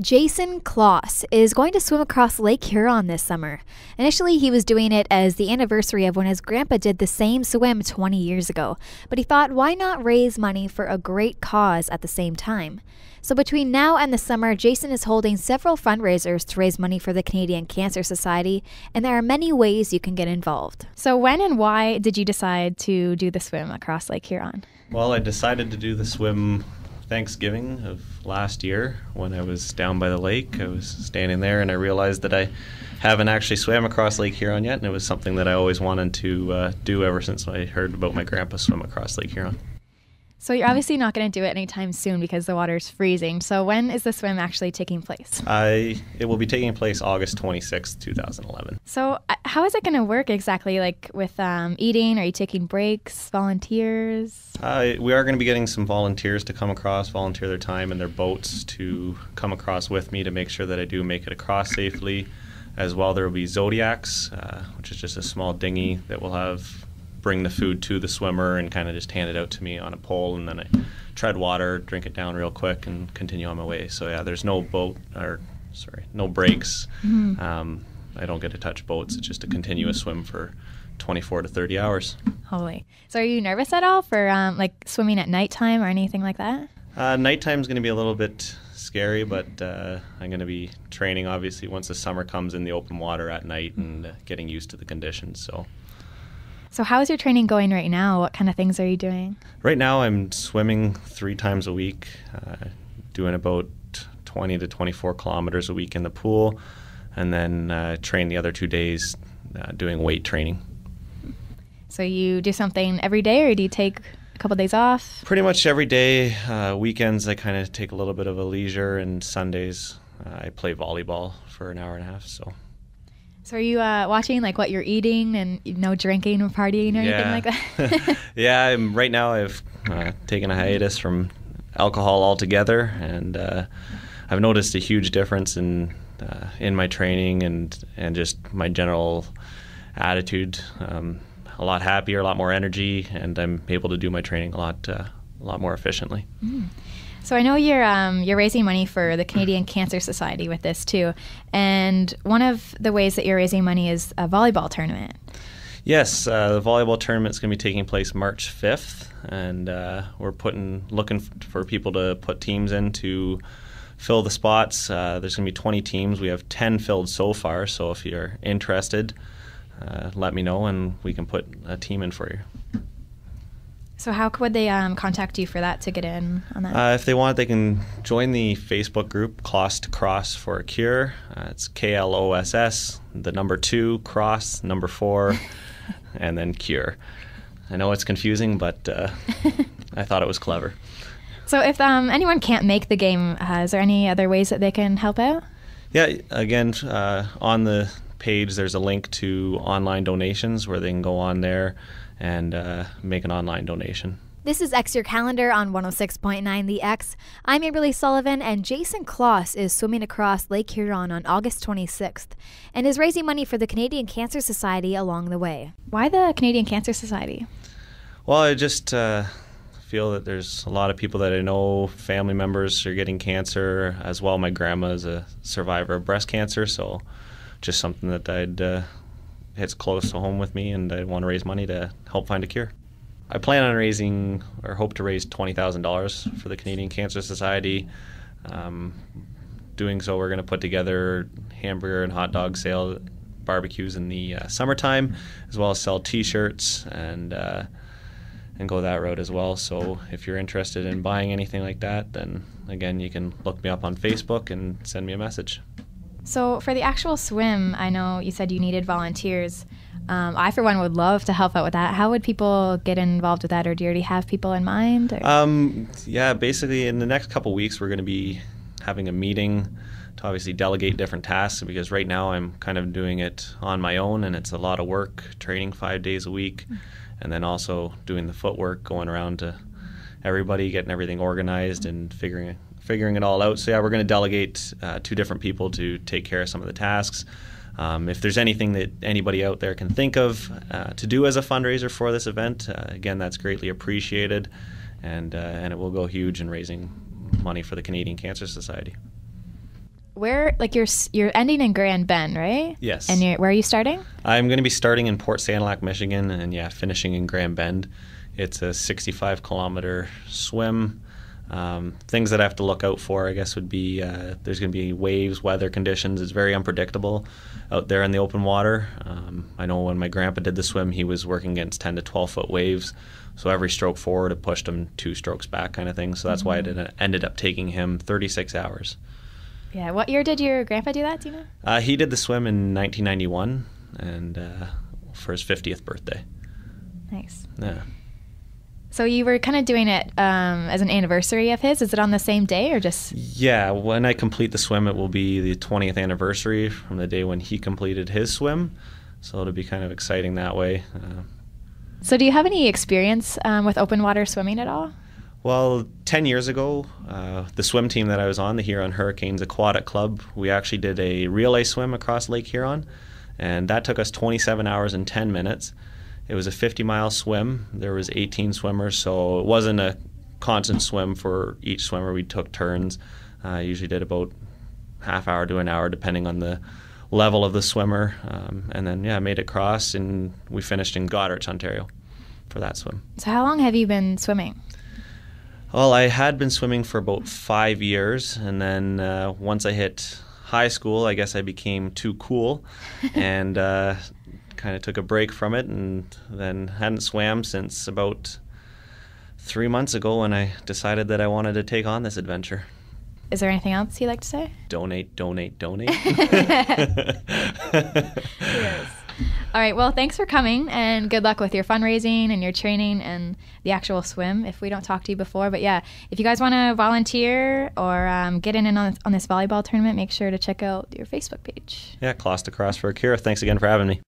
Jason Kloss is going to swim across Lake Huron this summer. Initially, he was doing it as the anniversary of when his grandpa did the same swim 20 years ago, but he thought, why not raise money for a great cause at the same time? So between now and the summer, Jason is holding several fundraisers to raise money for the Canadian Cancer Society, and there are many ways you can get involved. So when and why did you decide to do the swim across Lake Huron? Well, I decided to do the swim Thanksgiving of last year when I was down by the lake. I was standing there and I realized that I haven't actually swam across Lake Huron yet, and it was something that I always wanted to do ever since I heard about my grandpa swim across Lake Huron. So you're obviously not going to do it anytime soon because the water's freezing. So when is the swim actually taking place? It will be taking place August 26th, 2011. So how is it going to work exactly? Like with eating? Are you taking breaks, volunteers? We are going to be getting some volunteers to come across, volunteer their time and their boats to come across with me to make sure that I do make it across safely. As well, there will be Zodiacs, which is just a small dinghy that will bring the food to the swimmer and kind of just hand it out to me on a pole, and then I tread water, drink it down real quick, and continue on my way. So yeah, there's no no breaks. Mm-hmm. I don't get to touch boats. It's just a continuous swim for 24 to 30 hours. Holy. So are you nervous at all for like swimming at nighttime or anything like that? Nighttime's going to be a little bit scary, but I'm going to be training obviously once the summer comes in the open water at night and getting used to the conditions. So how is your training going right now? What kind of things are you doing? Right now I'm swimming 3 times a week, doing about 20 to 24 kilometers a week in the pool, and then train the other 2 days doing weight training. So you do something every day, or do you take a couple days off? Pretty much every day. Weekends I kind of take a little bit of a leisure, and Sundays I play volleyball for an hour and a half. So are you watching like what you're eating and no drinking or partying or anything like that? Yeah, right now I've taken a hiatus from alcohol altogether, and I've noticed a huge difference in my training and just my general attitude. A lot happier, a lot more energy, and I'm able to do my training a lot more efficiently. Mm. So I know you're raising money for the Canadian Cancer Society with this too, and one of the ways that you're raising money is a volleyball tournament. Yes, the volleyball tournament is going to be taking place March 5th, and we're looking for people to put teams in to fill the spots. There's going to be 20 teams. We have 10 filled so far, so if you're interested, let me know and we can put a team in for you. So how would they contact you for that to get in on that? If they want, they can join the Facebook group Kloss to Cross for a Cure. It's KLOSS, the number 2, cross, number 4, and then cure. I know it's confusing, but I thought it was clever. So if anyone can't make the game, is there any other ways that they can help out? Yeah, again, on the page there's a link to online donations where they can go on there and make an online donation. This is X Your Calendar on 106.9 The X. I'm Amberly Sullivan, and Jason Kloss is swimming across Lake Huron on August 26th and is raising money for the Canadian Cancer Society along the way. Why the Canadian Cancer Society? Well, I just feel that there's a lot of people that I know, family members are getting cancer as well. My grandma is a survivor of breast cancer, so just something that hits close to home with me, and I want to raise money to help find a cure. I plan on raising, or hope to raise, $20,000 for the Canadian Cancer Society. Doing so, we're going to put together hamburger and hot dog sale barbecues in the summertime, as well as sell T-shirts and go that route as well. So if you're interested in buying anything like that, then again, you can look me up on Facebook and send me a message. So for the actual swim, I know you said you needed volunteers. I, for one, would love to help out with that. How would people get involved with that, or do you already have people in mind? Yeah, basically in the next couple weeks we're going to be having a meeting to obviously delegate different tasks, because right now I'm kind of doing it on my own, and it's a lot of work, training 5 days a week, and then also doing the footwork, going around to everybody, getting everything organized and figuring it all out. So yeah, we're going to delegate 2 different people to take care of some of the tasks. If there's anything that anybody out there can think of to do as a fundraiser for this event, again, that's greatly appreciated, and it will go huge in raising money for the Canadian Cancer Society. Where, like, you're ending in Grand Bend, right? Yes. And where are you starting? I'm going to be starting in Port Sanilac, Michigan, and finishing in Grand Bend. It's a 65-kilometer swim. Things that I have to look out for, I guess, would be there's going to be waves, weather conditions. It's very unpredictable out there in the open water. I know when my grandpa did the swim, he was working against 10 to 12-foot waves. So every stroke forward, it pushed him 2 strokes back kind of thing. So that's why it ended up taking him 36 hours. Yeah. What year did your grandpa do that, do you know? He did the swim in 1991 and for his 50th birthday. Nice. Yeah. So you were kind of doing it as an anniversary of his. Is it on the same day or just? Yeah, when I complete the swim, it will be the 20th anniversary from the day when he completed his swim. So it'll be kind of exciting that way. So do you have any experience with open water swimming at all? Well, 10 years ago, the swim team that I was on, the Huron Hurricanes Aquatic Club, we actually did a relay swim across Lake Huron, and that took us 27 hours and 10 minutes. It was a 50-mile swim. There was 18 swimmers, so it wasn't a constant swim for each swimmer. We took turns. Usually did about half hour to an hour, depending on the level of the swimmer. And then, I made it across, and we finished in Goderich, Ontario for that swim. So how long have you been swimming? Well, I had been swimming for about 5 years, and then once I hit high school, I guess I became too cool and kind of took a break from it, and then hadn't swam since about 3 months ago when I decided that I wanted to take on this adventure. Is there anything else you'd like to say? Donate, donate, donate. Yes. All right. Well, thanks for coming, and good luck with your fundraising and your training and the actual swim if we don't talk to you before. But yeah, if you guys want to volunteer or get in on this volleyball tournament, make sure to check out your Facebook page. Yeah, Kloss to Cross for a Cure. Thanks again for having me.